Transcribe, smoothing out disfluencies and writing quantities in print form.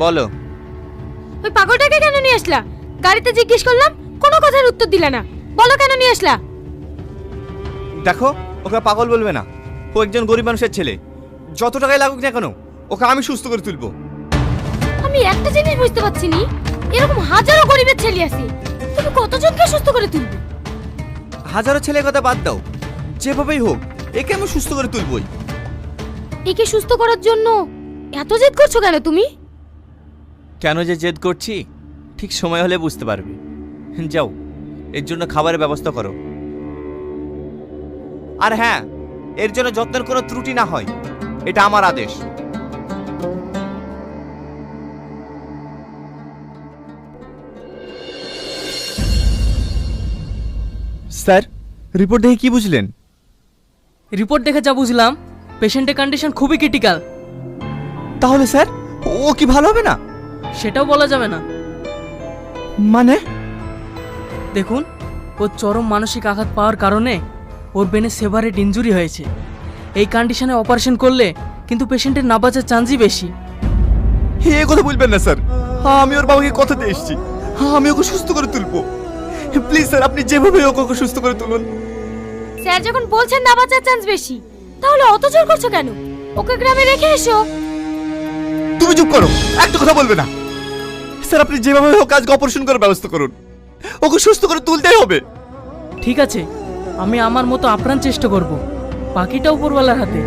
বলো। ওই পাগলটাকে কেন নিয়ে আসলা? গাড়িতে জিজ্ঞেস করলাম, কোনো কথার উত্তর দিলা না। বলো কেন নিয়ে আসলা? দেখো, ওকে পাগল বলবে না। ও একজন গরিব মানুষের ছেলে। যত টাকাই লাগুক না কেন, ওকে আমি সুস্থ করে তুলবো। আমি একটা জিনিস বুঝতে পারছি নি, এরকম হাজারো গরিবের ছেলে আছে, তুমি কতজনকে সুস্থ করে তুলবে? হাজারো ছেলের কথা বাদ দাও, যেভাবেই হোক একে আমি সুস্থ করে তুলবই। একে সুস্থ করার জন্য এত জেদ করছো কেন তুমি? কেন যে জেদ করছি ঠিক সময় হলে বুঝতে পারবে। যাও, এর জন্য খাবারের ব্যবস্থা করো। আর হ্যাঁ, এর জন্য যত্নের কোনো ত্রুটি না হয়, এটা আমার আদেশ। স্যার, রিপোর্ট দেখে কি বুঝলেন? রিপোর্ট দেখে যা বুঝলাম, পেশেন্টের কন্ডিশন খুবই ক্রিটিক্যাল। তাহলে স্যার, ও কি ভালো হবে না? সেটাও বলা যাবে না। মানে? দেখুন, ওর চরম মানসিক আঘাত পাওয়ার কারণে ওর ব্রেনে সেভারেট ইনজুরি হয়েছে। এই কন্ডিশনে অপারেশন করলে কিন্তু পেশেন্টের না বাঁচার চান্সই বেশি। এ কথা বলবেন না স্যার, আমি ওর বাবাকে কথা দিয়ে এসেছি, আমি ওকে সুস্থ করে তুলবো। প্লিজ স্যার, আপনি যেভাবে ওকে সুস্থ করে তুলুন। স্যার যখন বলছেন না বাঁচার চান্স বেশি, তাহলে অত জোর করছো কেন? ওকে গ্রামে রেখে এসো। তুমি চুপ করো, একটা কথা বলবে না। স্যার, আপনি যেভাবে হোক আজকে অপারেশন করার ব্যবস্থা করুন, ওকে সুস্থ করে তুলতেই হবে। ঠিক আছে, আমি আমার মতো আপ্রাণ চেষ্টা করব, বাকিটা উপরওয়ালার হাতে।